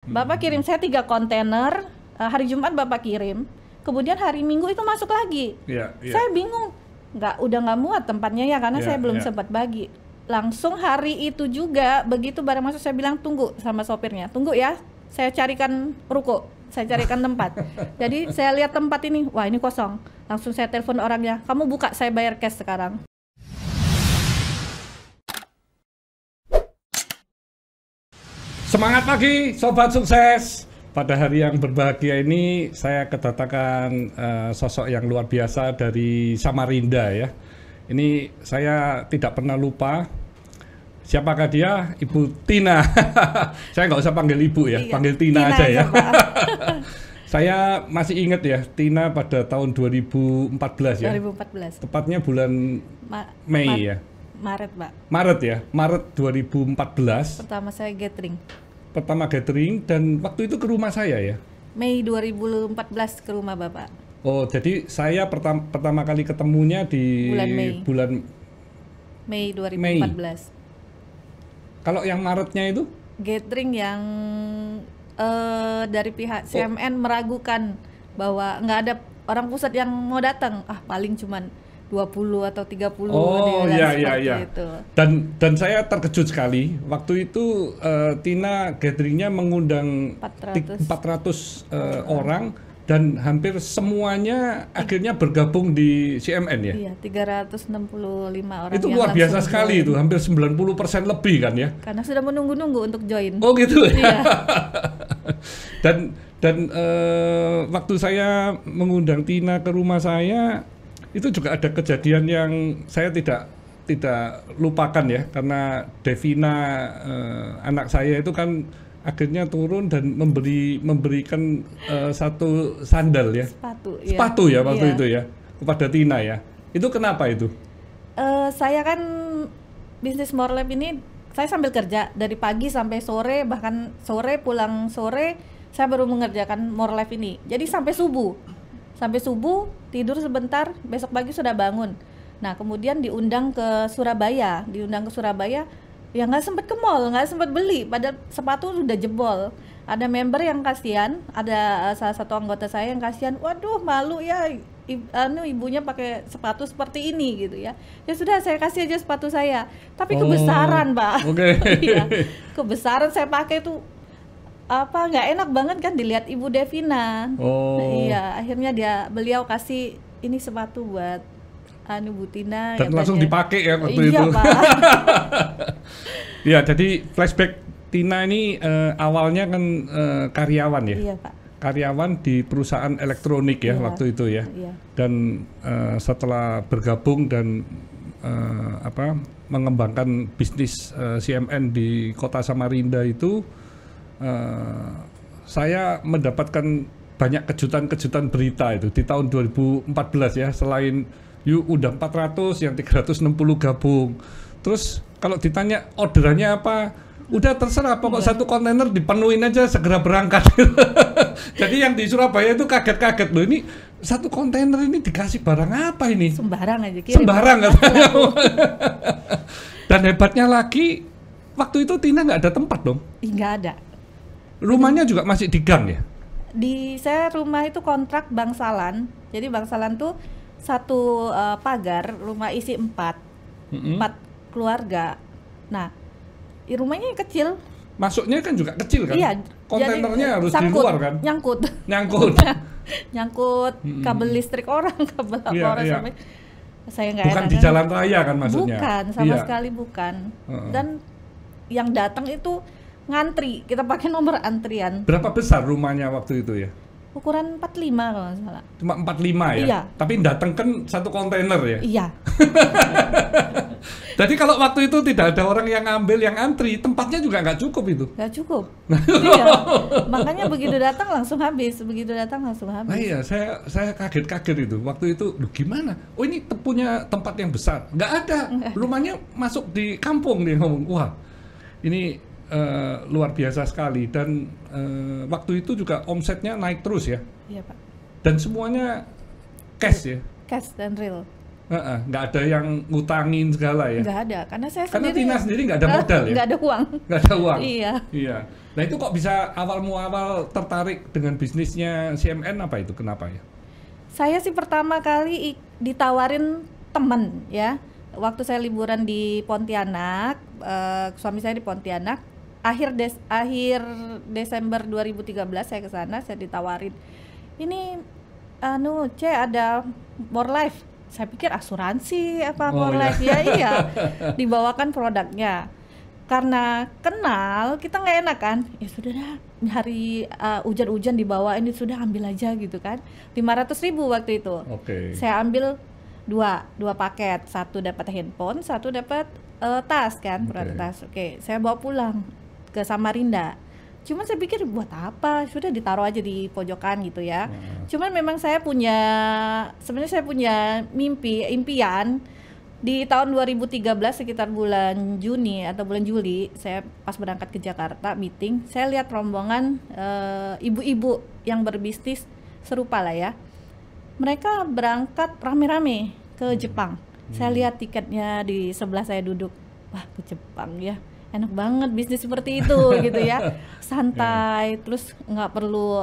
Bapak kirim saya 3 kontainer, hari Jumat Bapak kirim, kemudian hari Minggu itu masuk lagi. Saya bingung, udah nggak muat tempatnya ya, karena saya belum sempat bagi. Langsung hari itu juga, begitu barang masuk saya bilang tunggu sama sopirnya, tunggu ya, saya carikan ruko, saya carikan tempat. Jadi saya lihat tempat ini, wah ini kosong. Langsung saya telepon orangnya, kamu buka, saya bayar cash sekarang. Semangat pagi Sobat Sukses. Pada hari yang berbahagia ini saya kedatangan sosok yang luar biasa dari Samarinda ya. Ini saya tidak pernah lupa. Siapakah dia? Ibu Tina. Saya nggak usah panggil ibu ya, panggil Tina aja ya. Saya masih ingat ya, Tina pada tahun 2014 ya. 2014. Tepatnya bulan Mei ya. Maret, Pak. Maret ya, Maret 2014. Pertama saya gathering. Dan waktu itu ke rumah saya ya. Mei 2014 ke rumah Bapak. Oh, jadi saya pertama kali ketemunya di bulan Mei 2014. Mei. Kalau yang Maretnya itu? Gathering yang dari pihak CMN meragukan bahwa nggak ada orang pusat yang mau datang. Paling cuman 20 atau 30. Oh iya. Itu. Dan saya terkejut sekali waktu itu Tina gatheringnya mengundang 400 orang dan hampir semuanya akhirnya bergabung di CMN ya. Iya, 365 orang. Itu luar biasa sekali itu, hampir 90% lebih kan ya. Karena sudah menunggu-nunggu untuk join. Oh gitu ya. Iya. dan waktu saya mengundang Tina ke rumah saya, itu juga ada kejadian yang saya tidak lupakan ya, karena Devina anak saya itu kan akhirnya turun dan memberikan satu sandal ya, sepatu ya waktu itu ya kepada Tina ya. Itu kenapa itu? Saya kan bisnis More Lab ini saya sambil kerja dari pagi sampai sore, bahkan sore pulang sore saya baru mengerjakan More Lab ini. Jadi sampai subuh tidur sebentar, besok pagi sudah bangun. Nah kemudian diundang ke Surabaya, ya nggak sempat ke mall, nggak sempat beli, padahal sepatu sudah jebol. Ada member yang kasihan, ada salah satu anggota saya yang kasihan, waduh malu ya, ibunya pakai sepatu seperti ini gitu ya. Ya sudah saya kasih aja sepatu saya, tapi kebesaran Pak. Iya, kebesaran saya pakai tuh nggak enak banget kan dilihat Ibu Devina. Iya, akhirnya beliau kasih ini sepatu buat Bu Tina. Dan langsung dipakai ya waktu itu. Iya Pak. Ya, jadi flashback Tina ini awalnya kan karyawan ya. Iya Pak. Karyawan di perusahaan elektronik ya waktu itu ya. Iya. Dan setelah bergabung dan mengembangkan bisnis CMN di Kota Samarinda itu, saya mendapatkan banyak kejutan-kejutan berita itu di tahun 2014 ya. Selain udah 400, yang 360 gabung. Terus kalau ditanya orderannya apa, udah terserah, pokok satu kontainer dipenuhin aja, segera berangkat. Jadi yang di Surabaya itu kaget-kaget loh, ini satu kontainer ini dikasih barang apa ini? Sembarang aja. Sembarang katanya. Dan hebatnya lagi, waktu itu Tina nggak ada tempat dong? Nggak ada. Rumahnya juga masih di gang ya? Saya rumah itu kontrak bangsalan. Jadi bangsalan tuh satu pagar, rumah isi 4 keluarga. Nah, rumahnya kecil. Masuknya kan juga kecil kan? Iya. Kontainernya harus di luar kan? Nyangkut. Kabel listrik orang, kabel orang sampai. Saya nggak enak. Bukan di jalan raya kan maksudnya? Bukan, sama sekali bukan. Dan yang datang itu ngantri, kita pakai nomor antrian. Berapa besar rumahnya waktu itu ya? Ukuran 45 kalau nggak salah. Cuma 45 ya? Iya. Tapi datang kan satu kontainer ya? Iya. Jadi kalau waktu itu tidak ada orang yang ngambil, yang antri, tempatnya juga nggak cukup itu? Nggak cukup. Iya. Makanya begitu datang langsung habis. Nah, iya, saya kaget-kaget itu. Waktu itu, loh gimana? Oh ini punya tempat yang besar? Nggak ada. Rumahnya masuk di kampung, dia ngomong. Wah, ini luar biasa sekali. Dan waktu itu juga omsetnya naik terus ya? Iya Pak. Dan semuanya cash ya? Cash dan real. Nggak ada yang ngutangin segala ya? Nggak ada, karena Tina sendiri nggak ada modal ya? Nggak ada uang. Nggak ada uang? Iya. Iya. Nah itu kok bisa awal tertarik dengan bisnisnya CMN apa itu? Kenapa ya? Saya sih pertama kali ditawarin temen ya. Waktu saya liburan di Pontianak, suami saya di Pontianak, akhir Desember 2013 saya ke sana, saya ditawarin. Ini ada More Life. Saya pikir asuransi apa More Life ya, iya. Dibawakan produknya. Karena kenal, kita nggak enak kan? Ya sudah dah, hari hujan-hujan dibawa ini sudah ambil aja gitu kan. 500.000 waktu itu. Saya ambil dua paket, satu dapat handphone, satu dapat tas kan, produk tas. Saya bawa pulang ke Samarinda. Cuman saya pikir buat apa? Sudah ditaruh aja di pojokan gitu ya. Cuman memang sebenarnya saya punya impian di tahun 2013 sekitar bulan Juni atau bulan Juli, saya pas berangkat ke Jakarta meeting, saya lihat rombongan ibu-ibu yang berbisnis serupa lah ya. Mereka berangkat rame-rame ke Jepang. Saya lihat tiketnya di sebelah saya duduk. Wah, ke Jepang ya. Enak banget bisnis seperti itu gitu ya, santai, terus nggak perlu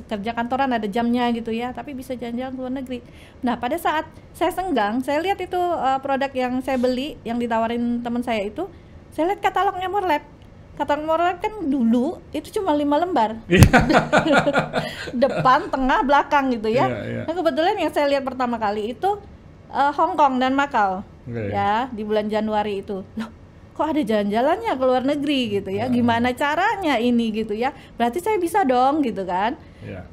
kerja kantoran ada jamnya gitu ya, tapi bisa jalan-jalan ke luar negeri. Nah pada saat saya senggang, saya lihat itu produk yang saya beli, yang ditawarin teman saya itu, saya lihat katalognya More Life. Katalog More Life kan dulu itu cuma 5 lembar, depan, tengah, belakang gitu ya. Nah kebetulan yang saya lihat pertama kali itu Hong Kong dan Macau ya di bulan Januari itu. Loh, kok ada jalan-jalannya ke luar negeri gitu ya, gimana caranya ini gitu ya, berarti saya bisa dong gitu kan.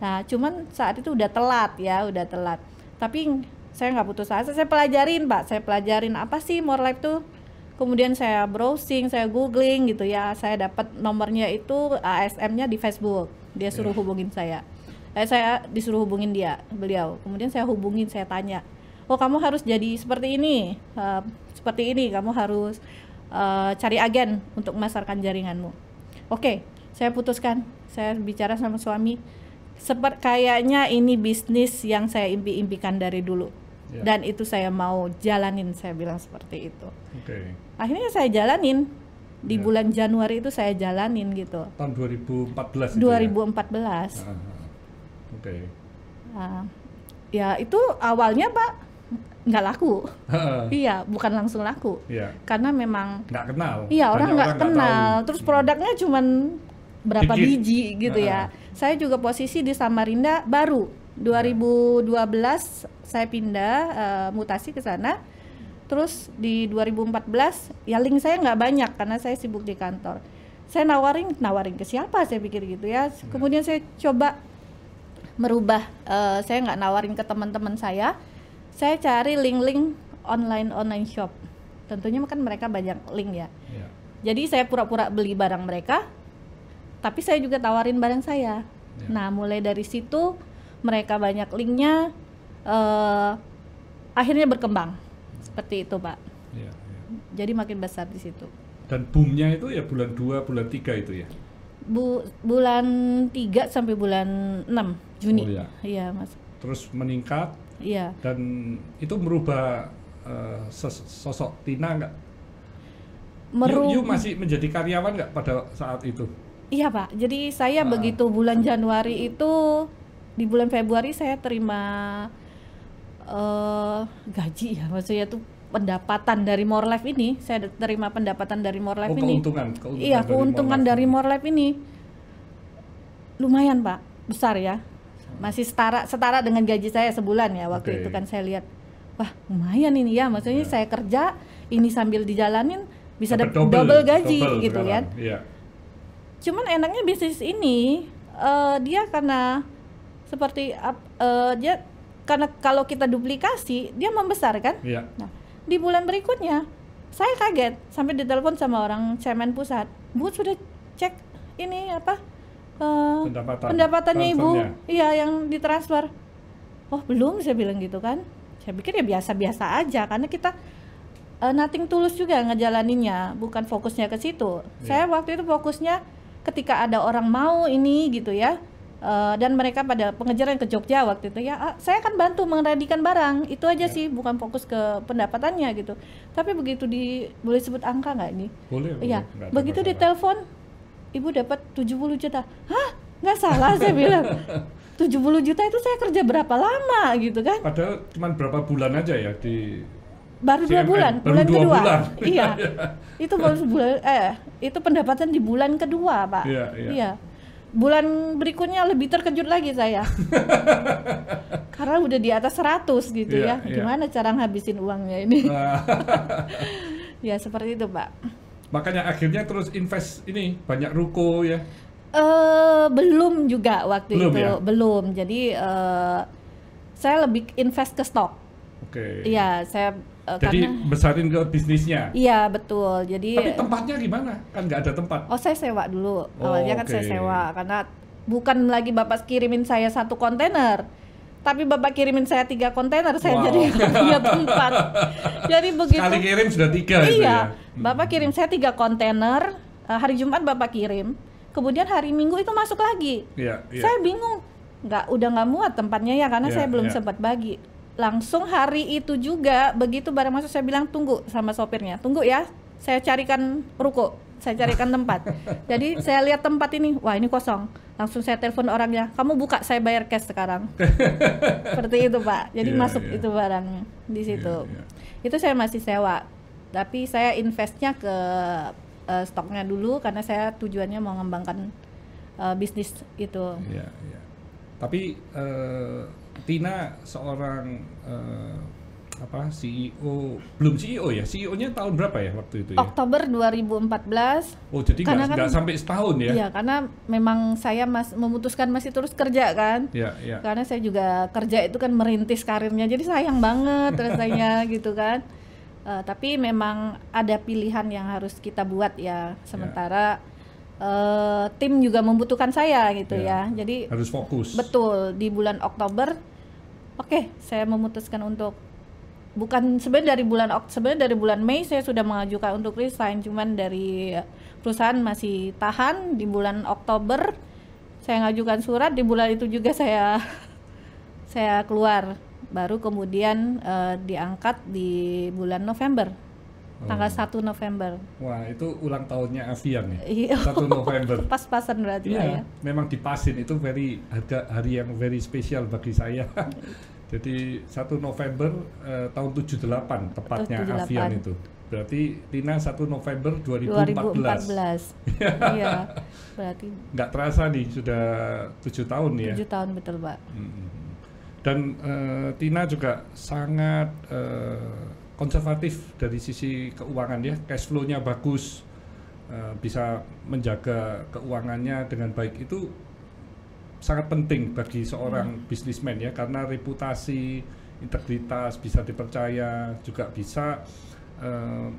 Nah cuman saat itu udah telat, tapi saya nggak putus asa, saya pelajarin apa sih More Life tuh. Kemudian saya browsing, saya googling gitu ya, saya dapat nomornya itu ASM-nya di Facebook, dia suruh hubungin saya disuruh hubungin beliau, kemudian saya hubungin, saya tanya, oh kamu harus jadi seperti ini, kamu harus cari agen untuk memasarkan jaringanmu. Saya putuskan, saya bicara sama suami, kayaknya ini bisnis yang saya impikan dari dulu, dan itu saya mau jalanin, saya bilang seperti itu. Akhirnya saya jalanin di bulan Januari itu, saya jalanin gitu. Tahun 2014 2014 ya itu awalnya Pak nggak laku. Iya, bukan langsung laku. Karena memang nggak kenal. Iya, orang nggak kenal. Terus produknya cuman berapa biji gitu ya. Saya juga posisi di Samarinda baru 2012 saya pindah mutasi ke sana. Terus di 2014 ya link saya nggak banyak karena saya sibuk di kantor. Saya nawarin ke siapa, saya pikir gitu ya. Kemudian saya coba merubah, saya nggak nawarin ke teman-teman saya cari link-link online shop. Tentunya kan mereka banyak link ya. Jadi saya pura-pura beli barang mereka, tapi saya juga tawarin barang saya. Nah mulai dari situ mereka banyak linknya, akhirnya berkembang seperti itu Pak. Jadi makin besar di situ. Dan boomnya itu ya bulan 2, bulan 3 itu ya? Bulan 3 sampai bulan 6 Juni. Iya Mas. Terus meningkat. Iya. Dan itu merubah sosok Tina nggak? You masih menjadi karyawan nggak pada saat itu? Iya Pak. Jadi saya begitu bulan Januari itu, di bulan Februari saya terima gaji ya, maksudnya tuh pendapatan dari More Life ini. Saya terima pendapatan dari More Life ini. Iya, keuntungan dari More Life ini lumayan Pak, besar ya. Masih setara dengan gaji saya sebulan ya waktu itu kan. Saya lihat, wah lumayan ini ya, maksudnya saya kerja ini sambil dijalanin bisa double gaji gitu kan. Cuman enaknya bisnis ini dia karena seperti dia karena kalau kita duplikasi dia membesar kan. Nah di bulan berikutnya saya kaget sampai ditelepon sama orang CMN pusat, Bu sudah cek ini apa pendapatannya Ibu, iya yang ditransfer. Oh belum, saya bilang gitu kan. Saya pikir ya biasa-biasa aja karena kita nothing tulus juga ngejalaninnya, bukan fokusnya ke situ. Saya waktu itu fokusnya ketika ada orang mau ini gitu ya, dan mereka pada pengejaran ke Jogja waktu itu ya, saya akan bantu mengradikan barang itu aja sih, bukan fokus ke pendapatannya gitu. Tapi begitu boleh sebut angka nggak ini? Boleh. Iya, begitu ditelepon ibu dapat 70 juta. Hah? Nggak salah saya bilang. 70 juta itu saya kerja berapa lama gitu kan? Padahal cuma berapa bulan aja ya di Baru 2 CNN, bulan, baru bulan 2 kedua. bulan. Iya. Itu baru sebulan, itu pendapatan di bulan kedua, Pak. Iya. Bulan berikutnya lebih terkejut lagi saya. Karena udah di atas 100 gitu Iya, ya. iya. Gimana cara ngabisin uangnya ini? Nah, Ya seperti itu, Pak. makanya akhirnya terus invest ini banyak ruko ya. Belum juga waktu Belum itu, ya? belum. Jadi saya lebih invest ke stok. Oke. Iya, saya Jadi karena besarin ke bisnisnya. iya betul. Jadi Tapi tempatnya gimana? Kan nggak ada tempat. oh saya sewa dulu. Oh, Awalnya kan oke. saya sewa karena bukan lagi Bapak kirimin saya 1 kontainer. Tapi Bapak kirimin saya 3 kontainer, saya Wow. jadi nggak punya tempat. Jadi begitu. Sekali kirim sudah 3 itu Iya, ya. Bapak kirim saya 3 kontainer. Hari Jumat Bapak kirim. Kemudian hari Minggu itu masuk lagi. Iya, iya. Saya bingung, udah nggak muat tempatnya ya karena Iya, saya belum iya. sempat bagi. Langsung hari itu juga begitu barang masuk saya bilang tunggu sama sopirnya, tunggu ya, saya carikan ruko, saya carikan tempat. Jadi saya lihat tempat ini, wah ini kosong. Langsung saya telepon orangnya, kamu buka saya bayar cash sekarang. Seperti itu Pak. Jadi Iya, masuk iya. itu barangnya di situ. Iya, iya. Itu saya masih sewa, tapi saya investnya ke stoknya dulu karena saya tujuannya mau mengembangkan bisnis itu. Iya, iya. Tapi Tina seorang CEO, belum CEO ya? CEO-nya tahun berapa ya waktu itu ya? Oktober 2014. Oh, jadi Karena nggak kan- sampai setahun ya? Iya, karena memang saya memutuskan masih terus kerja kan. Iya, iya. Karena saya juga kerja itu kan merintis karirnya, jadi sayang banget rasanya gitu kan. Tapi memang ada pilihan yang harus kita buat ya. Sementara tim juga membutuhkan saya gitu Ya. ya. Jadi Harus fokus. betul di bulan Oktober, oke, saya memutuskan untuk sebenarnya dari bulan Mei saya sudah mengajukan untuk resign, cuman dari perusahaan masih tahan. Di bulan Oktober saya ngajukan surat, di bulan itu juga saya keluar, baru kemudian diangkat di bulan November, tanggal 1 November. Wah, itu ulang tahunnya Avian ya? Iya. 1 November. Pas-pasan berarti Iya, ya. memang dipasin itu hari yang very spesial bagi saya. Jadi 1 November tahun 78 tepatnya 78. Avian itu. Berarti Tina 1 November 2014. 2014. Iya. Berarti Nggak terasa nih sudah 7 tahun ya. 7 tahun betul, Pak. Dan Tina juga sangat konservatif dari sisi keuangan ya, cash flow-nya bagus, bisa menjaga keuangannya dengan baik. Itu sangat penting bagi seorang bisnismen ya, karena reputasi, integritas, bisa dipercaya, juga bisa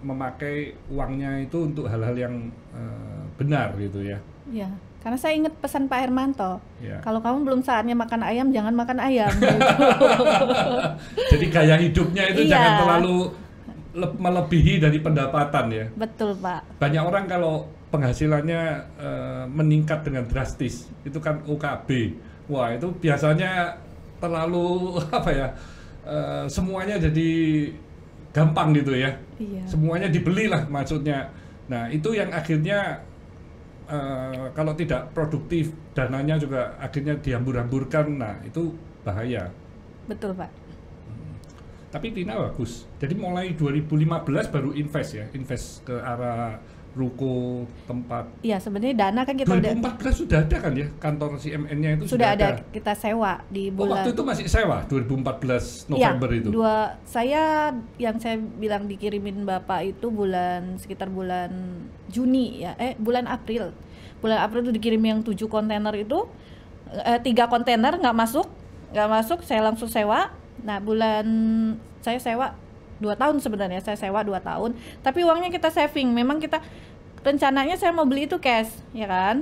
memakai uangnya itu untuk hal-hal yang benar gitu ya. Iya, karena saya ingat pesan Pak Hermanto, Ya. kalau kamu belum saatnya makan ayam, jangan makan ayam. Gitu. Jadi gaya hidupnya itu Iya. jangan terlalu melebihi dari pendapatan ya. Betul, Pak. Banyak orang kalau penghasilannya meningkat dengan drastis, itu kan OKB. Wah, itu biasanya terlalu apa ya? Semuanya jadi gampang gitu ya. Iya. Semuanya dibeli lah maksudnya. Nah, itu yang akhirnya kalau tidak produktif, dananya juga akhirnya dihambur-hamburkan. Nah, itu bahaya. Betul, Pak. Tapi Tina bagus. Jadi mulai 2015 baru invest ke arah ruko, tempat. Iya, sebenarnya dana kan kita 2014 sudah ada kan ya kantor CMN-nya itu sudah ada kita sewa di Oh, bulan. waktu itu masih sewa 2014 November Iya, itu. saya bilang dikirimin Bapak itu sekitar bulan Juni ya, bulan April. Bulan April itu dikirim yang 7 kontainer itu, 3 kontainer nggak masuk, saya langsung sewa. Nah, saya sewa 2 tahun sebenarnya, saya sewa 2 tahun. Tapi uangnya kita saving, memang kita rencananya saya mau beli itu cash, ya kan?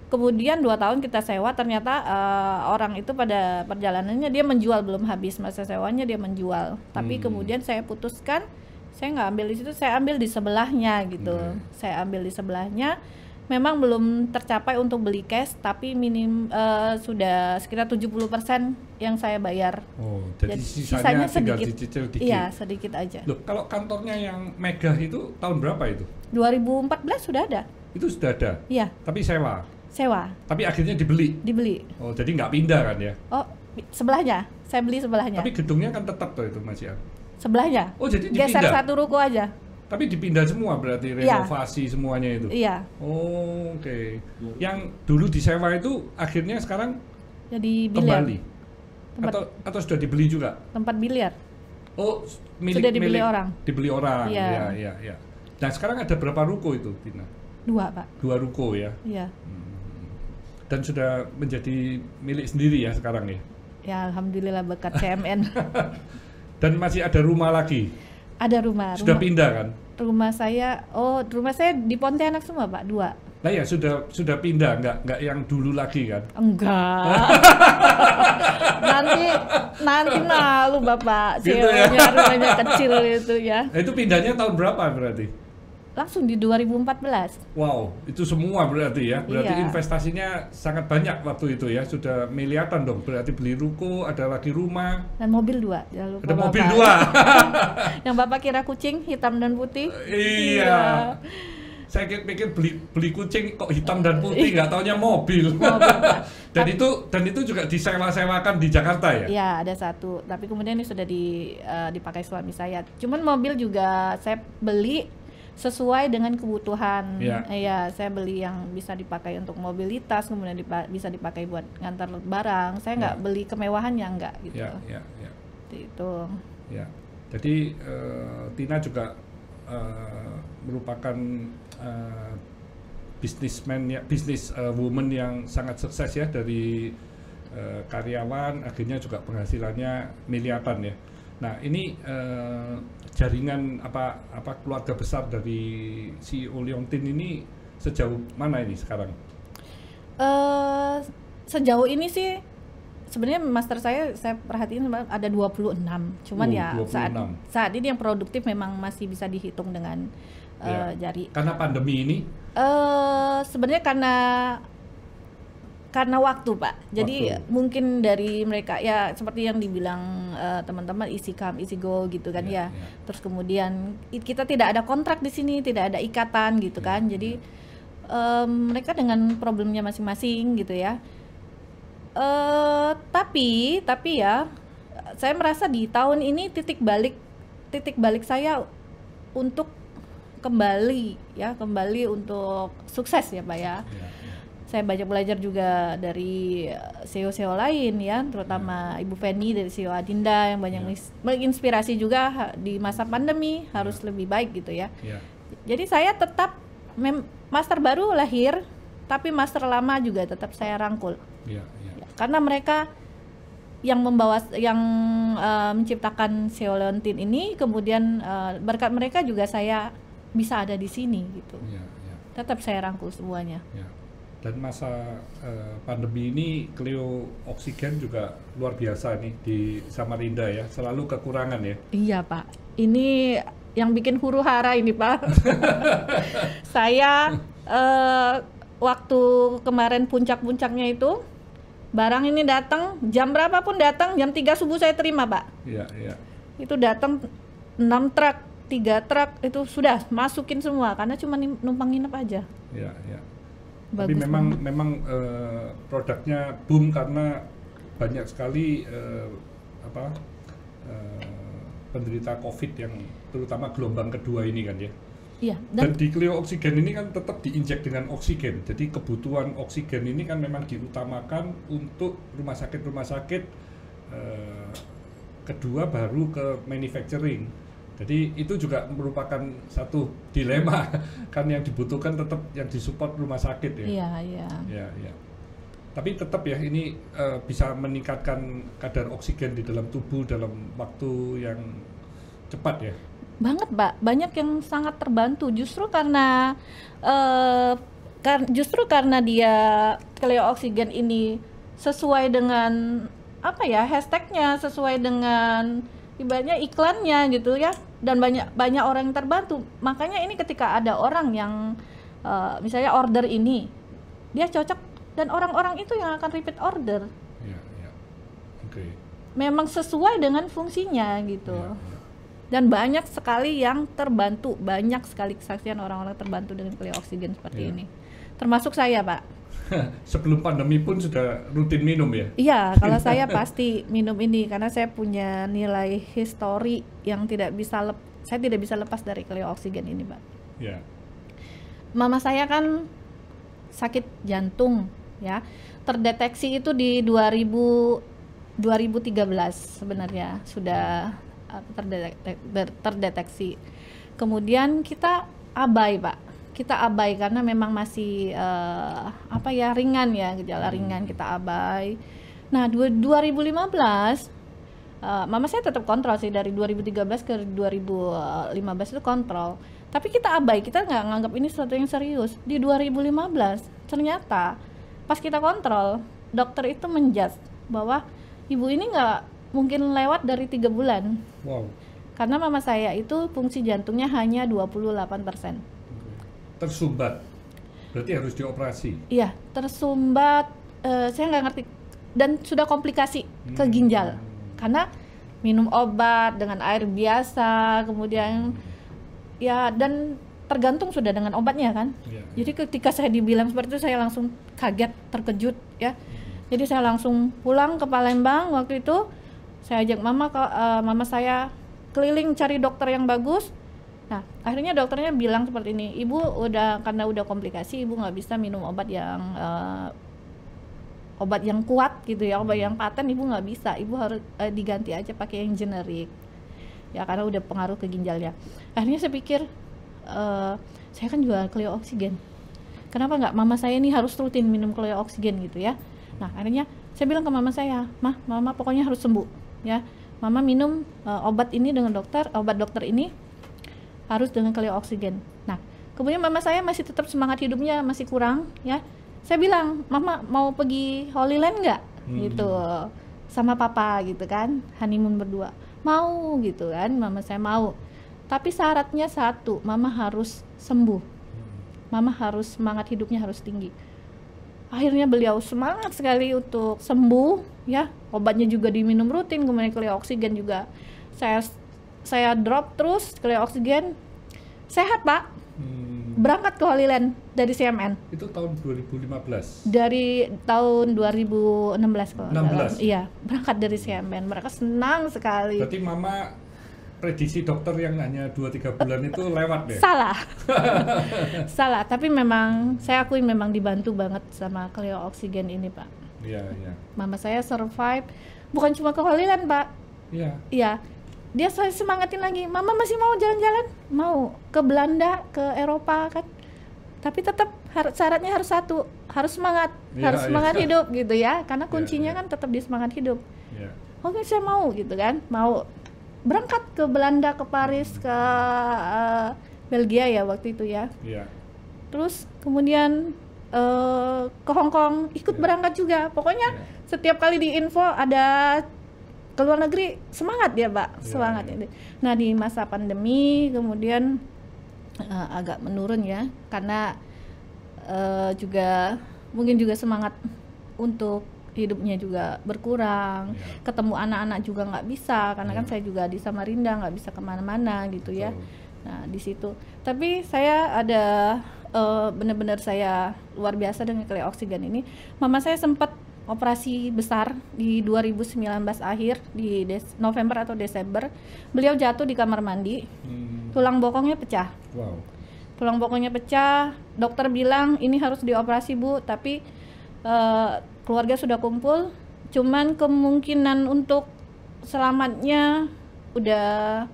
Kemudian 2 tahun kita sewa, ternyata orang itu pada perjalanannya dia menjual, belum habis masa sewanya dia menjual. Tapi kemudian saya putuskan, saya nggak ambil di situ, saya ambil di sebelahnya gitu. Saya ambil di sebelahnya, memang belum tercapai untuk beli cash, tapi sudah sekitar 70% yang saya bayar. Oh, jadi Jadi sisanya tinggal sedikit. dicicil dikit. Iya, sedikit aja. Loh, kalau kantornya yang megah itu tahun berapa itu? 2014 sudah ada. Itu sudah ada. Iya, Tapi sewa. sewa, Tapi akhirnya dibeli. dibeli. Oh, jadi nggak pindah kan ya? Oh, sebelahnya, saya beli sebelahnya. Tapi gedungnya kan tetap tuh itu masih ada. Sebelahnya. Oh, jadi Geser dipindah. satu ruko aja. Tapi dipindah semua berarti Iya. renovasi semuanya itu. Iya. Oh, oke. Yang dulu disewa itu akhirnya sekarang Jadi biliar. kembali. Tempat- Atau sudah dibeli juga? Tempat biliar. Oh, Sudah dibeli orang. Dibeli orang. Iya. Ya, ya, ya. Nah, sekarang ada berapa ruko itu, Tina? 2, Pak. 2 ruko ya. Iya. Dan sudah menjadi milik sendiri ya sekarang ya. Ya, alhamdulillah berkat CMN. Dan masih ada rumah lagi. Ada rumah. Sudah pindah kan? Rumah saya di Pontianak semua, Pak, 2. Nah ya sudah pindah, nggak yang dulu lagi kan? Enggak. nanti malu Bapak. Gitu ya. CEO-nya rumahnya kecil itu ya. Nah, itu pindahnya tahun berapa berarti? Langsung di 2014. Wow, itu semua berarti ya. Berarti Iya. investasinya sangat banyak waktu itu ya. Sudah miliaran dong. Berarti beli ruko, ada lagi rumah, Dan mobil 2. Jangan lupa ada mobil Bapak. 2. Yang Bapak kira kucing hitam dan putih. Iya. Saya pikir beli kucing kok hitam dan putih, nggak taunya mobil. Mobil, Pak. dan itu juga disewa-sewakan di Jakarta ya? Iya, ada 1. Tapi kemudian ini sudah dipakai suami saya. Cuman mobil juga saya beli sesuai dengan kebutuhan. Iya. Iya, saya beli yang bisa dipakai untuk mobilitas, kemudian bisa dipakai buat ngantar barang. Saya nggak Iya. beli kemewahannya, nggak gitu. Ya, ya, ya. Seperti itu. Ya, jadi Tina juga merupakan bisnis woman yang sangat sukses ya, dari karyawan akhirnya juga penghasilannya miliaran ya. Nah ini jaringan apa keluarga besar dari CEO Leontin ini sejauh mana ini sekarang? Sejauh ini sih sebenarnya master saya perhatiin ada 26. Cuman ya 26. saat ini yang produktif memang masih bisa dihitung dengan Ya. jari. Karena pandemi ini? Sebenarnya karena waktu, Pak. Jadi Waktu. mungkin dari mereka ya seperti yang dibilang teman-teman easy come easy go gitu kan Ya, ya. ya. Terus kemudian kita tidak ada kontrak di sini, tidak ada ikatan gitu Ya, kan. Jadi mereka dengan problemnya masing-masing gitu ya. Tapi ya saya merasa di tahun ini titik balik saya untuk kembali untuk sukses ya Pak ya. Ya, ya. Saya banyak belajar juga dari CEO-CEO lain ya, terutama Ibu Feni dari CEO Adinda yang banyak menginspirasi juga di masa pandemi harus lebih baik gitu ya. Ya. Jadi saya tetap master baru lahir, tapi master lama juga tetap saya rangkul. Ya, ya. Karena mereka yang menciptakan CEO Leontin ini, kemudian berkat mereka juga saya bisa ada di sini gitu. Ya, ya. Tetap saya rangkul semuanya. Ya. Dan masa pandemi ini Clio oksigen juga luar biasa nih di Samarinda ya, selalu kekurangan ya. Iya Pak, ini yang bikin huru hara ini Pak. Saya waktu kemarin puncak-puncaknya itu barang ini datang jam berapapun datang, jam 3 subuh saya terima Pak. Iya, iya. Itu datang 6 truk, 3 truk itu sudah masukin semua karena cuma numpang nginep aja. Iya, iya. Bagus Tapi memang produknya boom karena banyak sekali penderita COVID yang terutama gelombang kedua ini kan ya. Iya, Dan di Clio oksigen ini kan tetap diinjek dengan oksigen. Jadi kebutuhan oksigen ini kan memang diutamakan untuk rumah sakit kedua baru ke manufacturing. Jadi itu juga merupakan satu dilema kan, yang dibutuhkan tetap yang disupport rumah sakit ya. Iya, iya. Ya, ya. Tapi tetap ya ini bisa meningkatkan kadar oksigen di dalam tubuh dalam waktu yang cepat ya. Banget Pak, banyak yang sangat terbantu justru karena dia Clio oksigen ini sesuai dengan apa ya, hashtagnya sesuai dengan ibaratnya iklannya gitu ya, dan banyak orang yang terbantu. Makanya ini ketika ada orang yang misalnya order ini dia cocok dan orang-orang itu yang akan repeat order. Ya, ya. Oke. Memang sesuai dengan fungsinya gitu. Ya, ya. Dan banyak sekali yang terbantu, banyak sekali kesaksian orang-orang terbantu dengan Clio Oksigen seperti ini. Termasuk saya, Pak. Sebelum pandemi pun sudah rutin minum ya? Iya, kalau saya pasti minum ini karena saya punya nilai histori yang saya tidak bisa lepas dari Clio Oksigen ini, Pak. Ya. Mama saya kan sakit jantung, ya. Terdeteksi itu di 2013 sebenarnya sudah terdeteksi. Kemudian kita abai, Pak. Kita abai karena memang masih ringan ya, gejala ringan, kita abai. Nah, 2015 mama saya tetap kontrol sih, dari 2013 ke 2015 itu kontrol. Tapi kita abai, kita nggak nganggap ini sesuatu yang serius. Di 2015 ternyata pas kita kontrol, dokter itu menjudge bahwa ibu ini nggak mungkin lewat dari 3 bulan. Wow. Karena mama saya itu fungsi jantungnya hanya 28%. Tersumbat. Berarti harus dioperasi. Iya, tersumbat. Saya nggak ngerti. Dan sudah komplikasi ke ginjal. Karena minum obat dengan air biasa, kemudian ya, dan tergantung sudah dengan obatnya kan. Jadi ketika saya dibilang seperti itu, saya langsung kaget, terkejut ya. Jadi saya langsung pulang ke Palembang waktu itu. Saya ajak mama saya keliling cari dokter yang bagus. Nah, akhirnya dokternya bilang seperti ini, ibu karena udah komplikasi, ibu nggak bisa minum obat yang kuat gitu ya, obat yang paten ibu nggak bisa, ibu harus diganti aja pakai yang generik ya, karena udah pengaruh ke ginjalnya. Akhirnya saya pikir, saya kan jual Clio Oksigen, kenapa nggak mama saya ini harus rutin minum Clio Oksigen gitu ya. Nah, akhirnya saya bilang ke mama saya, mama pokoknya harus sembuh ya, mama minum obat ini dengan obat dokter ini harus dengan Clio Oksigen. Nah, kemudian mama saya masih tetap semangat hidupnya masih kurang ya. Saya bilang, mama mau pergi Holy Land nggak? Gitu, sama papa gitu kan, honeymoon berdua. Mau gitu kan, mama saya mau. Tapi syaratnya satu, mama harus sembuh. Mama harus semangat hidupnya harus tinggi. Akhirnya beliau semangat sekali untuk sembuh ya. Obatnya juga diminum rutin, kemudian Clio Oksigen juga saya drop terus Clio Oksigen. Sehat, Pak. Berangkat ke Holy Land dari CMN. Itu tahun 2015. Dari tahun 2016 kalau 16. Iya, berangkat dari CMN. Mereka senang sekali. Berarti mama prediksi dokter yang hanya 2-3 bulan itu lewat deh. Salah. Salah, tapi memang saya akui memang dibantu banget sama Clio Oksigen ini, Pak. Iya, iya. Mama saya survive bukan cuma ke Holy Land, Pak. Iya. Iya. Dia saya semangatin lagi, mama masih mau jalan-jalan, mau ke Belanda, ke Eropa kan, tapi tetap syaratnya harus satu, harus semangat, harus semangat hidup gitu ya, karena kuncinya kan tetap di semangat hidup. Oke, saya mau gitu kan, mau berangkat ke Belanda, ke Paris, ke Belgia ya waktu itu ya. Terus kemudian ke Hong Kong ikut berangkat juga, pokoknya setiap kali di info ada ke luar negeri semangat ya, Pak, semangat ini. Nah, di masa pandemi kemudian agak menurun ya, karena juga mungkin juga semangat untuk hidupnya juga berkurang, ketemu anak-anak juga nggak bisa, karena kan saya juga di Samarinda, nggak bisa kemana-mana gitu ya. Nah, di situ. Tapi saya ada benar-benar saya luar biasa dengan Clio Oksigen ini. Mama saya sempat operasi besar di 2019 akhir, di November atau Desember. Beliau jatuh di kamar mandi, tulang bokongnya pecah. Tulang bokongnya pecah, dokter bilang ini harus dioperasi, Bu, tapi keluarga sudah kumpul, cuman kemungkinan untuk selamatnya udah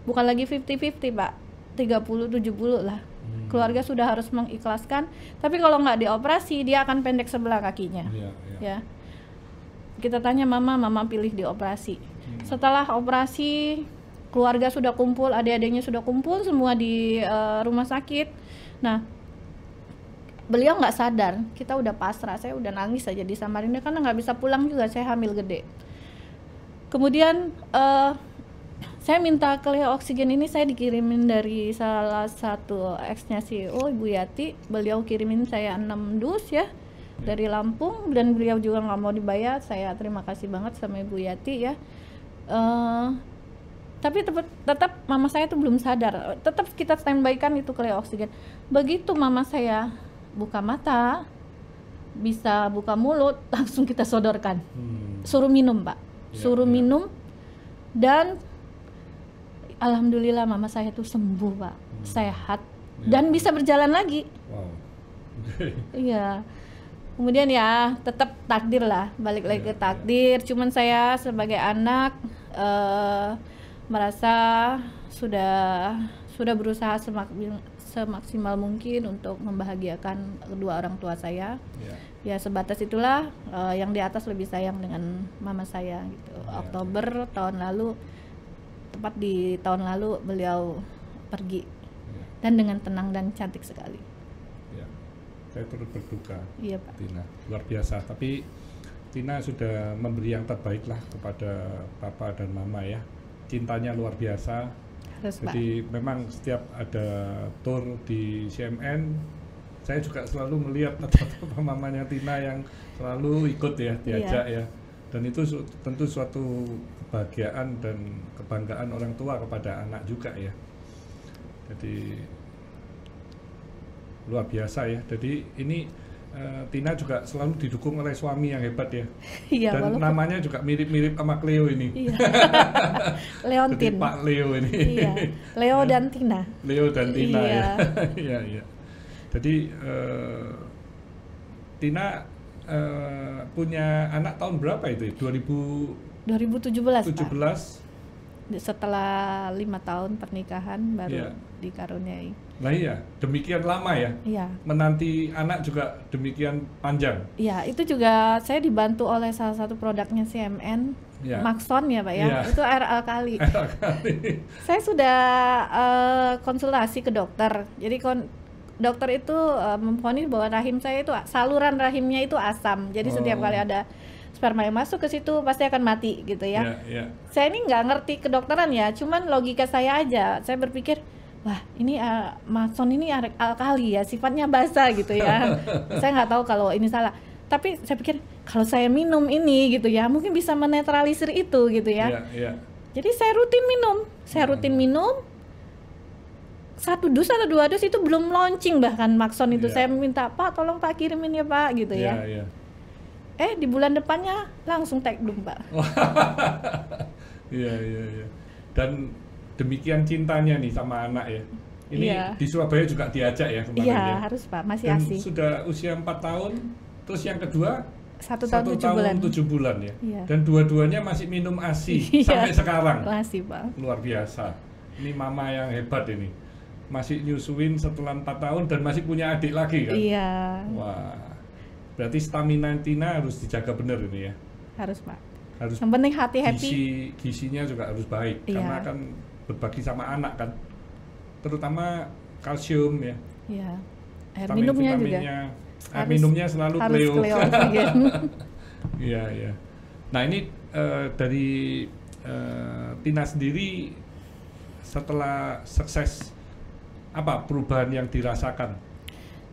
bukan lagi 50-50, Pak, 30-70 lah. Keluarga sudah harus mengikhlaskan, tapi kalau nggak dioperasi dia akan pendek sebelah kakinya. Ya, kita tanya mama pilih dioperasi. Setelah operasi, keluarga sudah kumpul, adik-adiknya sudah kumpul semua di rumah sakit. Nah, beliau nggak sadar, kita udah pasrah, saya udah nangis aja di Samarinda karena nggak bisa pulang juga, saya hamil gede. Kemudian saya minta Clio Oksigen ini, saya dikirimin dari salah satu ex-nya CEO, Ibu Yati. Beliau kirimin saya 6 dus ya dari Lampung, dan beliau juga nggak mau dibayar. Saya terima kasih banget sama Ibu Yati ya. Tapi tetap mama saya tuh belum sadar. Tetap kita standby kan itu Cleo oksigen. Begitu mama saya buka mata, bisa buka mulut, langsung kita sodorkan. Suruh minum, Pak. Suruh minum, dan alhamdulillah mama saya tuh sembuh, Pak. Sehat dan bisa berjalan lagi. Wow. Iya. Kemudian ya tetap takdir lah, balik lagi ke takdir. Cuman saya sebagai anak merasa sudah berusaha semaksimal mungkin untuk membahagiakan kedua orang tua saya. Ya sebatas itulah, yang di atas lebih sayang dengan mama saya gitu. Oktober tahun lalu, tepat di tahun lalu beliau pergi, dan dengan tenang dan cantik sekali. Ya, saya turut berduka. Iya, Pak. Tina, luar biasa. Tapi Tina sudah memberi yang terbaik lah kepada papa dan mama ya. Cintanya luar biasa. Harus, jadi Pak. memang setiap ada tour di CMN, saya juga selalu melihat papa mamanya Tina yang selalu ikut ya, diajak ya. Dan itu tentu suatu kebahagiaan dan kebanggaan orang tua kepada anak juga ya. Jadi luar biasa ya. Jadi ini Tina juga selalu didukung oleh suami yang hebat ya. Iya, dan walaupun namanya juga mirip-mirip sama Cleo ini. Iya. Leontin. Jadi Pak Leo ini. Iya. Leo dan Tina. Leo dan Tina Iya. ya. Iya, iya. Jadi Tina punya anak tahun berapa itu? 2017, 2017. Pak. Setelah 5 tahun pernikahan baru Iya. dikaruniai. Nah iya, demikian lama ya. Iya. Menanti anak juga demikian panjang. Iya, itu juga saya dibantu oleh salah satu produknya CMN, Iya. Maxon ya, Pak ya. Iya. Itu air alkali. Saya sudah konsultasi ke dokter. Jadi dokter itu memvonis bahwa rahim saya itu, saluran rahimnya itu asam. Jadi setiap kali ada sperma yang masuk ke situ pasti akan mati gitu ya. Saya ini nggak ngerti kedokteran ya, cuman logika saya aja. Saya berpikir, wah ini Maxon ini alkali ya, sifatnya basah gitu ya. Saya nggak tahu kalau ini salah. Tapi saya pikir kalau saya minum ini gitu ya, mungkin bisa menetralisir itu gitu ya. Jadi saya rutin minum. 1 dus atau 2 dus itu belum launching bahkan Maxon itu. Saya minta, Pak tolong Pak kirimin ya Pak gitu ya. Di bulan depannya langsung take down, Pak. Iya. Dan demikian cintanya nih sama anak ya. Ini di Surabaya juga diajak ya kemarin ya. Iya, harus Pak, masih dan asik. Sudah usia 4 tahun, terus yang kedua 1 tahun 7 bulan ya. Iya. Dan dua-duanya masih minum ASI sampai sekarang. Masih, Pak. Luar biasa. Ini mama yang hebat ini. Masih nyusuin setelah 4 tahun dan masih punya adik lagi kan? Iya. Wah. Berarti stamina Tina harus dijaga benar ini ya. Harus, Pak. Harus. Yang penting hati happy. Gizinya juga harus baik karena kan berbagi sama anak kan. Terutama kalsium ya. Iya. Air minumnya juga. Air minumnya selalu Cleo. Iya. Nah, ini dari Tina sendiri setelah sukses, apa perubahan yang dirasakan?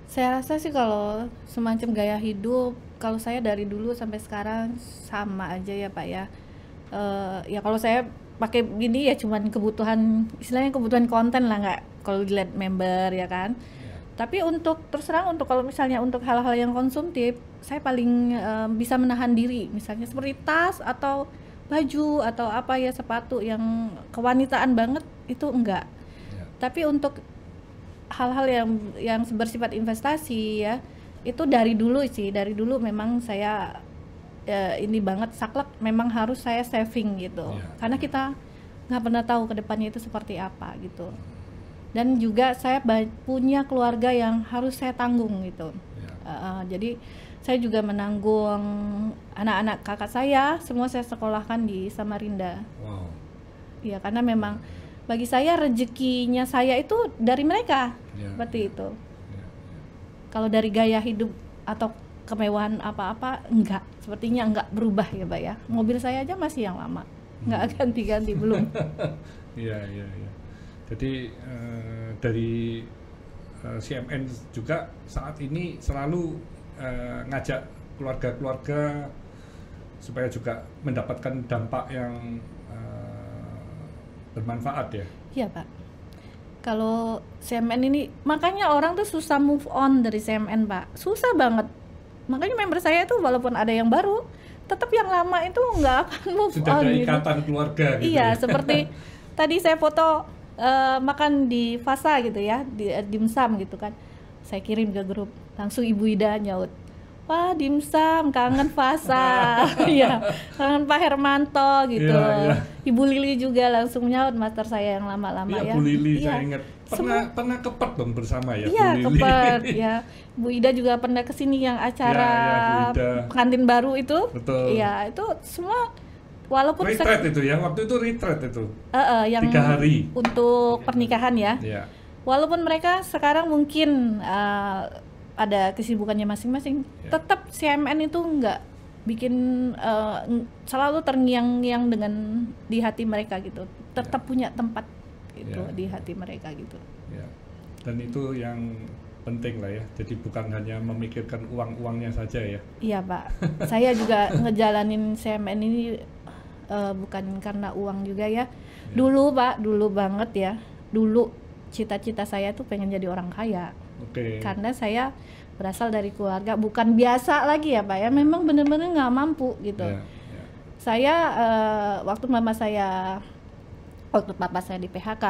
Saya rasa sih kalau semacam gaya hidup, kalau saya dari dulu sampai sekarang sama aja ya Pak ya. Ya kalau saya pakai gini ya cuman kebutuhan, istilahnya kebutuhan konten lah, nggak kalau dilihat member ya kan. Tapi untuk terus terang, untuk kalau misalnya untuk hal-hal yang konsumtif, saya paling bisa menahan diri, misalnya seperti tas atau baju atau apa ya, sepatu yang kewanitaan banget itu enggak. Tapi untuk hal-hal yang bersifat investasi ya, itu dari dulu memang saya ini banget saklek, memang harus saya saving gitu. Karena kita nggak pernah tahu ke depannya itu seperti apa gitu. Dan juga saya punya keluarga yang harus saya tanggung gitu. Jadi saya juga menanggung anak-anak kakak saya, semua saya sekolahkan di Samarinda. Wow. Ya karena memang bagi saya rezekinya saya itu dari mereka, seperti itu. Kalau dari gaya hidup atau kemewahan apa-apa sepertinya enggak berubah ya Pak ya. Mobil saya aja masih yang lama, enggak ganti-ganti belum. Iya. Jadi dari CMN juga saat ini selalu ngajak keluarga-keluarga supaya juga mendapatkan dampak yang bermanfaat ya. Iya Pak. Kalau CMN ini, makanya orang tuh susah move on dari CMN Pak, susah banget. Makanya member saya tuh walaupun ada yang baru, tetap yang lama itu nggak akan move Sudah on ada gitu. ikatan keluarga gitu. Iya, ya. seperti tadi saya foto makan di Fasa gitu ya, di dimsum gitu kan. Saya kirim ke grup, langsung Ibu Ida nyaut, "Wah, dimsum, kangen Fasa." Iya, kangen Pak Hermanto gitu. Iya, iya. Ibu Lili juga langsung nyaut, master saya yang lama-lama Iya, ya. Bu Lili Iya. saya ingat. Pernah kepet dong bersama ya, Iya, Bu Lili. kepet ya. Bu Ida juga pernah kesini yang acara Iya, iya, Bu Ida. pengantin baru itu. Betul. Iya, itu semua walaupun Retreat itu ya, waktu itu retreat itu. yang 3 hari. untuk pernikahan ya. Iya. Walaupun mereka sekarang mungkin ada kesibukannya masing-masing, Ya. tetap CMN itu nggak bikin selalu terngiang-ngiang dengan di hati mereka gitu. Tetap punya tempat gitu Ya. di hati mereka gitu. Ya. Dan itu yang penting lah ya. Jadi bukan hanya memikirkan uang-uangnya saja ya. Iya Pak, saya juga ngejalanin CMN ini bukan karena uang juga ya. Dulu Pak, dulu banget ya. Dulu cita-cita saya tuh pengen jadi orang kaya. Oke. Karena saya berasal dari keluarga bukan biasa lagi ya Pak ya. Memang bener-bener nggak mampu gitu. Ya, ya. Saya waktu papa saya di PHK,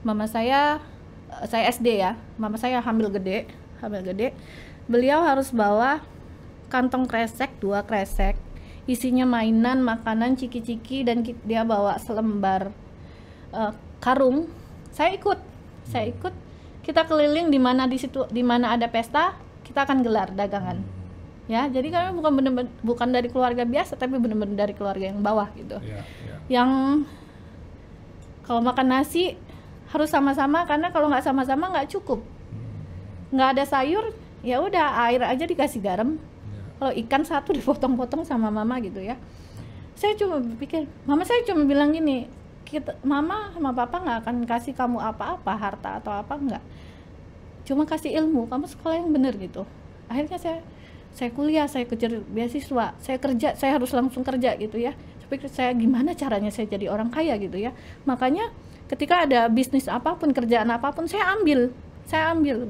mama saya SD ya. Mama saya hamil gede. Beliau harus bawa kantong kresek, 2 kresek, isinya mainan, makanan, ciki-ciki, dan dia bawa selembar karung. Saya ikut. Kita keliling di mana ada pesta, kita akan gelar dagangan. Ya, jadi kami bukan dari keluarga biasa, tapi benar-benar dari keluarga yang bawah gitu. Ya, ya. Yang kalau makan nasi harus sama-sama, karena kalau nggak sama-sama nggak cukup. Nggak ada sayur, ya udah air aja dikasih garam. Kalau ikan satu dipotong-potong sama mama gitu ya. Saya cuma berpikir, mama saya cuma bilang gini, mama sama papa nggak akan kasih kamu apa-apa, harta atau apa nggak, cuma kasih ilmu, kamu sekolah yang bener gitu. Akhirnya saya kuliah, saya kejar beasiswa, saya kerja, saya harus langsung kerja gitu ya. Saya gimana caranya saya jadi orang kaya gitu ya. Makanya ketika ada bisnis apapun, kerjaan apapun, saya ambil.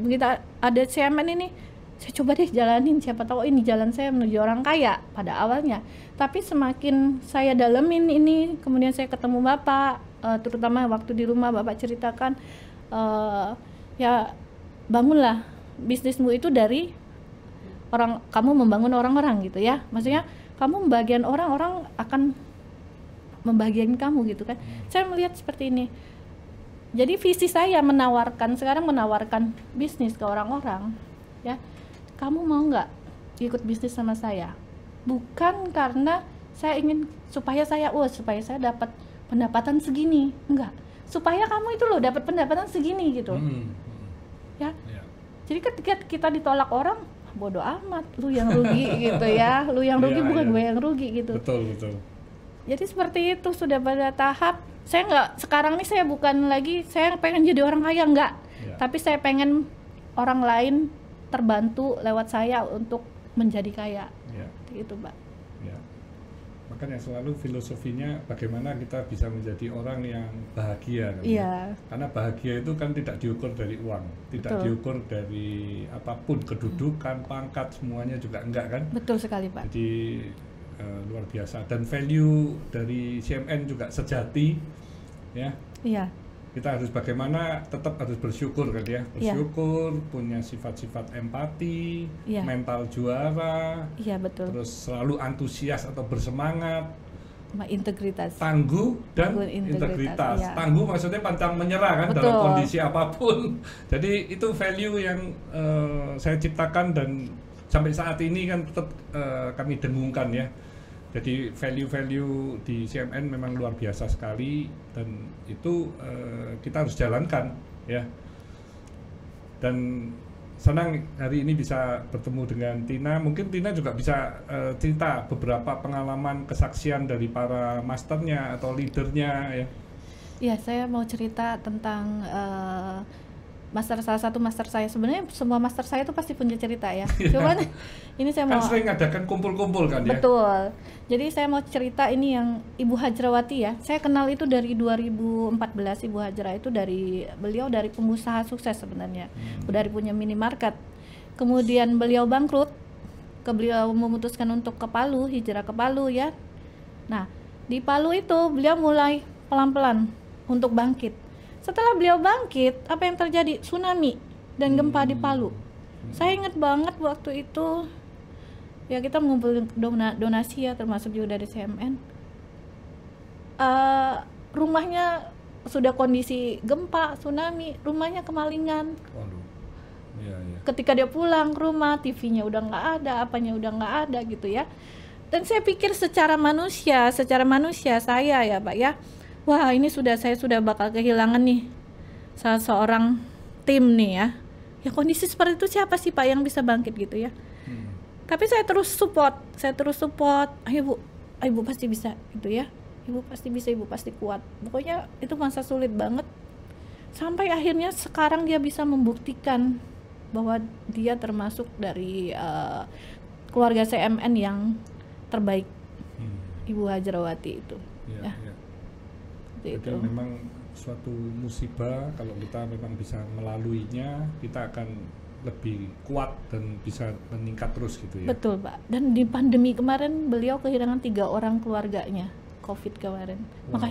Begitu ada CMN ini, saya coba deh jalanin, siapa tahu ini jalan saya menuju orang kaya pada awalnya. Tapi semakin saya dalemin ini, kemudian saya ketemu Bapak, terutama waktu di rumah Bapak ceritakan, ya bangunlah bisnismu itu dari kamu membangun orang-orang gitu ya. Maksudnya kamu membagian orang akan membagian kamu gitu kan. Saya melihat seperti ini. Jadi visi saya sekarang menawarkan bisnis ke orang-orang ya. Kamu mau nggak ikut bisnis sama saya? Bukan karena saya ingin supaya saya dapat pendapatan segini, enggak. Supaya kamu itu loh dapat pendapatan segini gitu. Ya. Jadi ketika kita ditolak orang, bodoh amat, lu yang rugi gitu ya. Lu yang rugi bukan gue yang rugi gitu. Betul. Jadi seperti itu, sudah pada tahap saya sekarang nih saya bukan lagi saya pengen jadi orang kaya, enggak. Ya. Tapi saya pengen orang lain terbantu lewat saya untuk menjadi kaya. Ya. Gitu, Mbak. Ya. Makanya selalu filosofinya bagaimana kita bisa menjadi orang yang bahagia kan? Iya. Karena bahagia itu kan tidak diukur dari uang, tidak Betul. diukur dari apapun, kedudukan, pangkat, semuanya juga enggak kan? Betul sekali, Pak. Jadi luar biasa, dan value dari CMN juga sejati ya. Iya. Kita harus bagaimana tetap harus bersyukur kan ya, Iya. bersyukur, punya sifat-sifat empati, Iya. mental juara, Iya, betul. terus selalu antusias atau bersemangat, Sama integritas. tangguh dan Tangguh, integritas, integritas. iya. Tangguh maksudnya pantang menyerah kan Betul. dalam kondisi apapun. Jadi itu value yang saya ciptakan dan sampai saat ini kan tetap kami dengungkan ya. Jadi value-value di CMN memang luar biasa sekali, dan itu kita harus jalankan ya. Dan senang hari ini bisa bertemu dengan Tina. Mungkin Tina juga bisa cerita beberapa pengalaman kesaksian dari para masternya atau leadernya ya. Iya, saya mau cerita tentang salah satu master saya. Sebenarnya semua master saya itu pasti punya cerita ya. Cuman ini saya Kan mau sering adakan kumpul-kumpul kan ya? betul. Jadi saya mau cerita ini yang Ibu Hajrawati ya. Saya kenal itu dari 2014. Ibu Hajra itu beliau dari pengusaha sukses sebenarnya. Dari punya minimarket. Kemudian beliau bangkrut. Beliau memutuskan untuk ke Palu, hijrah ke Palu ya. Nah, di Palu itu beliau mulai pelan-pelan untuk bangkit. Setelah beliau bangkit, apa yang terjadi? Tsunami dan gempa di Palu. Saya ingat banget waktu itu, ya kita mengumpulkan donasi ya, termasuk juga dari CMN. Rumahnya sudah kondisi gempa, tsunami, rumahnya kemalingan. Waduh. Iya, iya. Ketika dia pulang ke rumah, TV-nya udah nggak ada, apanya udah nggak ada gitu ya. Dan saya pikir secara manusia saya ya Pak ya, wah ini saya sudah bakal kehilangan nih salah seorang tim nih ya. Ya kondisi seperti itu siapa sih Pak yang bisa bangkit gitu ya. Tapi saya terus support, ayo Bu pasti bisa gitu ya. Ibu pasti bisa, Ibu pasti kuat. Pokoknya itu masa sulit banget. Sampai akhirnya sekarang dia bisa membuktikan bahwa dia termasuk dari keluarga CMN yang terbaik. Ibu Hajrawati itu. Ya, ya. ya. Jadi Jadi memang suatu musibah kalau kita memang bisa melaluinya, kita akan lebih kuat dan bisa meningkat terus gitu ya. Betul Pak. Dan di pandemi kemarin beliau kehilangan 3 orang keluarganya COVID kemarin. Wow.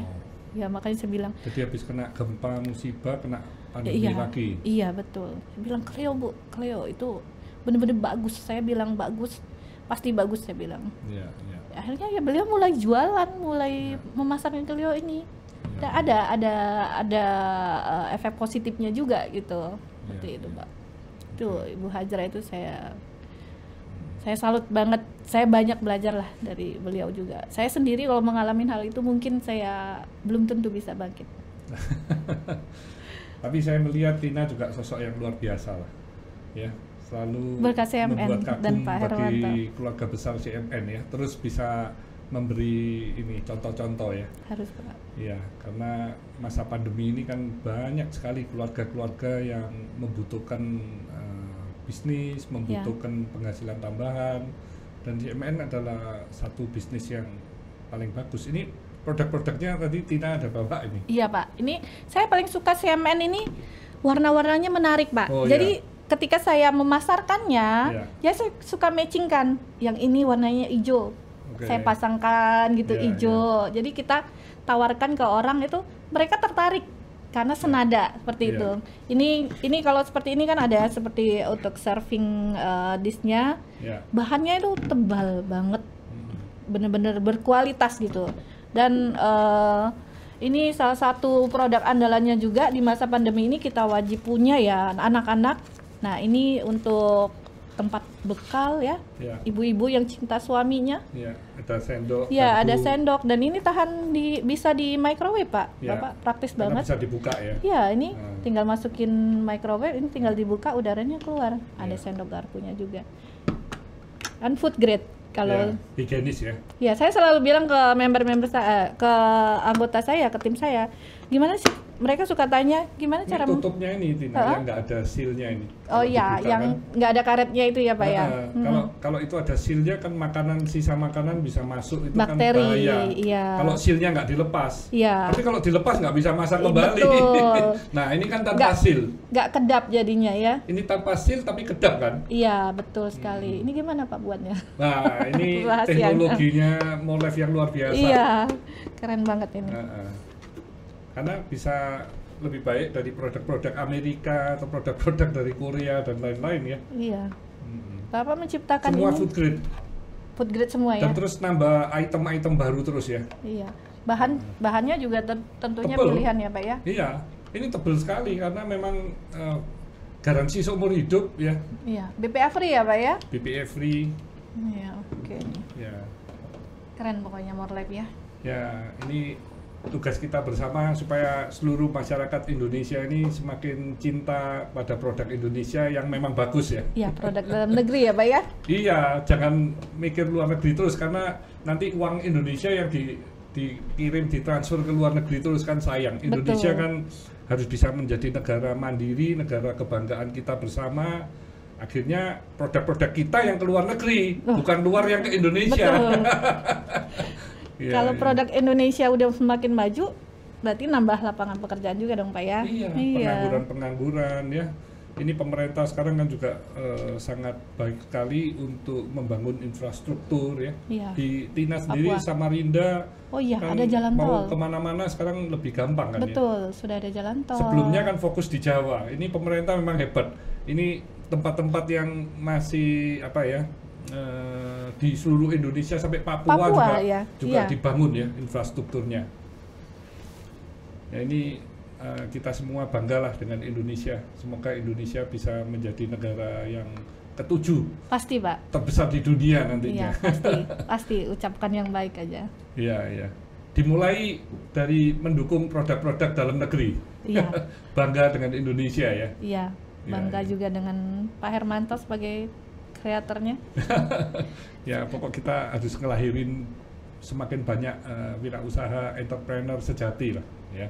Makanya saya bilang. Jadi habis kena gempa musibah, kena pandemi lagi. Iya betul. Saya bilang Cleo itu benar-benar bagus. Saya bilang bagus, pasti bagus saya bilang. Iya, iya. Akhirnya ya beliau mulai jualan, mulai memasarkan Cleo ini. Dan ada efek positifnya juga gitu. Seperti itu Pak. Itu Ibu Hajra itu saya salut banget. Saya banyak belajar lah dari beliau juga. Saya sendiri kalau mengalami hal itu mungkin saya belum tentu bisa bangkit. Tapi saya melihat Tina juga sosok yang luar biasa lah, ya selalu berkat CMN membuat kagum dan Pak Herwanto. bagi keluarga besar CMN ya. Terus bisa memberi ini contoh-contoh ya. Harus Pak. Ya, karena masa pandemi ini kan banyak sekali keluarga-keluarga yang membutuhkan bisnis, membutuhkan penghasilan tambahan, dan CMN adalah satu bisnis yang paling bagus. Ini produk-produknya tadi Tina ada bawa ini. Iya Pak, ini saya paling suka CMN ini, warna-warnanya menarik Pak. Oh, jadi ketika saya memasarkannya, ya saya suka matching kan, yang ini warnanya hijau. Saya pasangkan gitu hijau. Jadi kita tawarkan ke orang itu, mereka tertarik karena senada seperti itu. Ini kalau seperti ini kan ada seperti untuk serving disknya, bahannya itu tebal banget, bener-bener berkualitas gitu. Dan ini salah satu produk andalannya juga di masa pandemi ini kita wajib punya ya anak-anak. Nah ini untuk tempat bekal ya, ibu-ibu yang cinta suaminya. Ya, ada sendok. Ya, ada sendok dan ini bisa di microwave Pak. Bapak praktis banget. Bisa dibuka ya. Ya, ini tinggal masukin microwave, ini tinggal dibuka, udaranya keluar. Ada sendok garpunya juga. And food grade kalau higienis ya. Ya, saya selalu bilang ke member-member saya, ke anggota saya, ke tim saya, gimana sih? Mereka suka tanya gimana cara tutupnya ini Tina, yang nggak ada sealnya ini. Oh iya, yang nggak ada karetnya itu ya Pak ya. Kalau itu ada sealnya kan sisa makanan bisa masuk itu bakteri, kan bahaya. Iya. Kalau sealnya nggak dilepas. Iya. Tapi kalau dilepas nggak bisa masak kembali. Betul. Nah ini kan tanpa seal. Nggak kedap jadinya ya. Ini tanpa seal tapi kedap kan? Iya betul sekali. Ini gimana Pak buatnya? Nah ini teknologinya Morlev yang luar biasa. Iya, keren banget ini. Karena bisa lebih baik dari produk-produk Amerika atau produk-produk dari Korea dan lain-lain ya. Iya. Bapak menciptakan semua ini food grade semua ya. Dan terus nambah item-item baru terus ya. Iya. Bahannya juga tentunya tebel. Pilihan ya Pak ya. Iya. Ini tebal sekali karena memang garansi seumur hidup ya. Iya. BPA free ya Pak ya. BPA free. Iya. Oke. Ya. Keren pokoknya Morlev ya. Ya ini tugas kita bersama supaya seluruh masyarakat Indonesia ini semakin cinta pada produk Indonesia yang memang bagus ya. Iya, produk dalam negeri ya Pak ya. Iya, jangan mikir luar negeri terus karena nanti uang Indonesia yang dikirim ditransfer ke luar negeri terus kan sayang. Indonesia kan harus bisa menjadi negara mandiri, negara kebanggaan kita bersama. Akhirnya produk-produk kita yang ke luar negeri, bukan luar yang ke Indonesia. Betul. Ya, Kalau ya. produk Indonesia udah semakin maju, berarti nambah lapangan pekerjaan juga dong Pak ya? Iya, pengangguran-pengangguran ya. Ini pemerintah sekarang kan juga sangat baik sekali untuk membangun infrastruktur ya. Iya. Di Tina sendiri, Papua. Samarinda, Oh iya, kan ada jalan mau tol. kemana-mana sekarang lebih gampang kan ya. Betul, sudah ada jalan tol. Sebelumnya kan fokus di Jawa. Ini pemerintah memang hebat. Ini tempat-tempat yang masih apa ya, di seluruh Indonesia sampai Papua juga, ya. juga Iya. dibangun ya infrastrukturnya. Ya ini kita semua banggalah dengan Indonesia. Semoga Indonesia bisa menjadi negara yang ketujuh Pasti Pak. terbesar di dunia nantinya. Iya, pasti. Pasti ucapkan yang baik aja. Iya, iya. Dimulai dari mendukung produk-produk dalam negeri. Iya. Bangga dengan Indonesia ya. Iya, bangga iya. juga dengan Pak Hermanto sebagai kreatornya. Ya, pokok kita harus ngelahirin semakin banyak wirausaha entrepreneur sejati lah ya.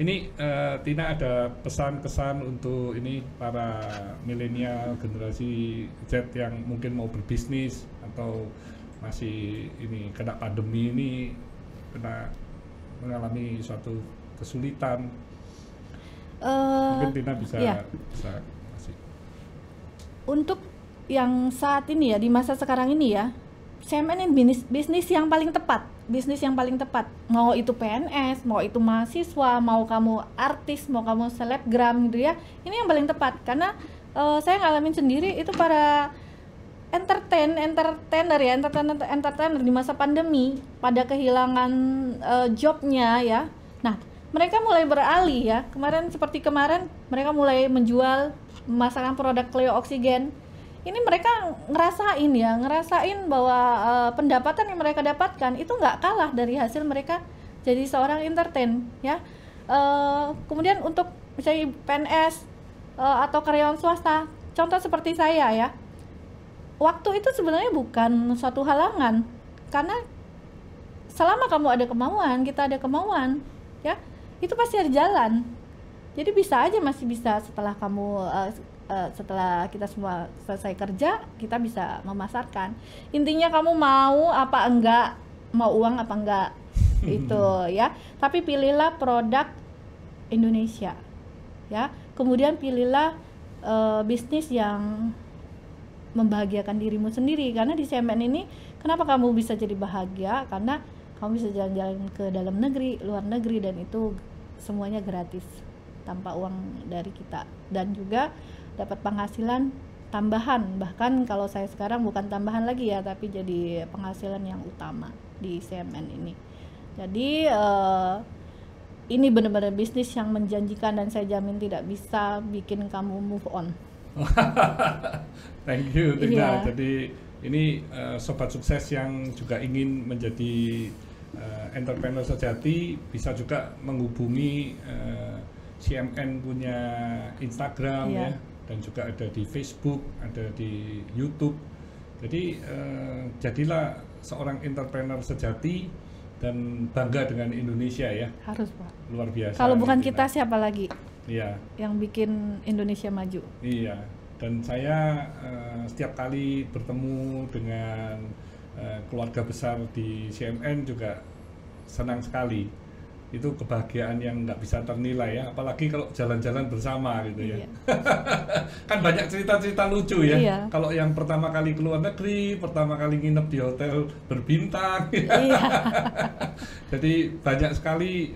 Ini Tina ada pesan-kesan untuk ini para milenial generasi Z yang mungkin mau berbisnis atau masih ini kena pandemi ini, kena mengalami suatu kesulitan. Mungkin Tina bisa iya. kasih. Untuk yang saat ini ya, di masa sekarang ini ya, CMN ini bisnis yang paling tepat. Bisnis yang paling tepat. Mau itu PNS, mau itu mahasiswa, mau kamu artis, mau kamu selebgram gitu ya. Ini yang paling tepat. Karena saya ngalamin sendiri itu para entertainer ya, entertainer di masa pandemi pada kehilangan jobnya ya. Nah, mereka mulai beralih ya. Kemarin mereka mulai menjual, memasarkan produk Cleo Oksigen. Ini mereka ngerasain bahwa pendapatan yang mereka dapatkan itu nggak kalah dari hasil mereka jadi seorang entertain ya. Kemudian untuk misalnya PNS atau karyawan swasta, contoh seperti saya ya, waktu itu sebenarnya bukan suatu halangan, karena selama kamu ada kemauan, kita ada kemauan ya, itu pasti ada jalan. Jadi masih bisa setelah kamu setelah kita semua selesai kerja, kita bisa memasarkan. Intinya kamu mau apa enggak, mau uang apa enggak, itu ya. Tapi pilihlah produk Indonesia, ya. Kemudian pilihlah bisnis yang membahagiakan dirimu sendiri. Karena di CMN ini, kenapa kamu bisa jadi bahagia? Karena kamu bisa jalan-jalan ke dalam negeri, luar negeri, dan itu semuanya gratis tanpa uang dari kita. Dan juga dapat penghasilan tambahan, bahkan kalau saya sekarang bukan tambahan lagi ya, tapi jadi penghasilan yang utama di CMN ini. Jadi ini benar-benar bisnis yang menjanjikan, dan saya jamin tidak bisa bikin kamu move on. Thank you Tina. Iya. Jadi ini sobat sukses yang juga ingin menjadi entrepreneur sejati bisa juga menghubungi CMN punya Instagram Iya. ya, dan juga ada di Facebook, ada di YouTube. Jadi jadilah seorang entrepreneur sejati dan bangga dengan Indonesia ya. Harus Pak. Luar biasa. Kalau bukan Tina. kita siapa lagi Iya. yang bikin Indonesia maju? Iya. Dan saya setiap kali bertemu dengan keluarga besar di CMN juga senang sekali. Itu kebahagiaan yang nggak bisa ternilai ya, apalagi kalau jalan-jalan bersama gitu ya. Iya. Kan banyak cerita-cerita lucu ya. Iya. Kalau yang pertama kali ke luar negeri, pertama kali nginep di hotel berbintang. Iya. Jadi banyak sekali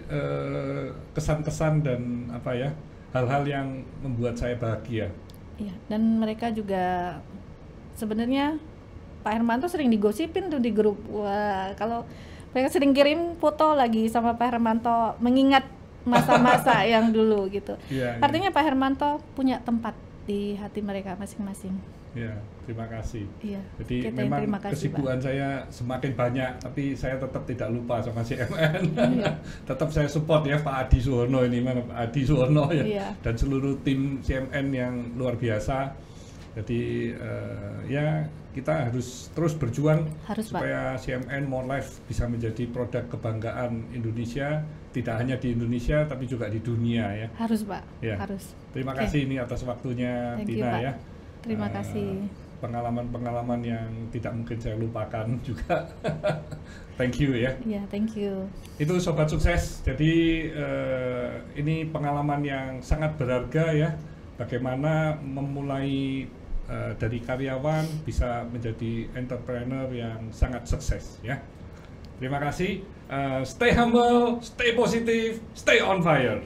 kesan-kesan dan apa ya, hal-hal yang membuat saya bahagia. Iya, dan mereka juga sebenarnya Pak Hermanto sering digosipin tuh di grup. Wah, kalau mereka sering kirim foto lagi sama Pak Hermanto mengingat masa-masa yang dulu gitu. Iya, Artinya Pak Hermanto punya tempat di hati mereka masing-masing. Ya, terima kasih. Iya. Jadi kita yang memang terima kasih, kesibukan saya semakin banyak, tapi saya tetap tidak lupa sama CMN. Iya. Tetap saya support ya Pak Adi Suwono ini, mana Pak Adi Suwono ya, Iya. dan seluruh tim CMN yang luar biasa. Jadi ya kita harus terus berjuang Harus, Pak. supaya CMN More Life bisa menjadi produk kebanggaan Indonesia, tidak hanya di Indonesia tapi juga di dunia ya. Harus, Pak. Ya. Harus. Terima Oke. kasih ini atas waktunya Thank you, Tina Pak. ya. Terima kasih. Pengalaman-pengalaman yang tidak mungkin saya lupakan juga. Thank you ya. Ya, thank you. Itu Sobat Sukses. Jadi ini pengalaman yang sangat berharga ya. Bagaimana memulai dari karyawan bisa menjadi entrepreneur yang sangat sukses ya. Terima kasih. Stay humble, stay positive, stay on fire.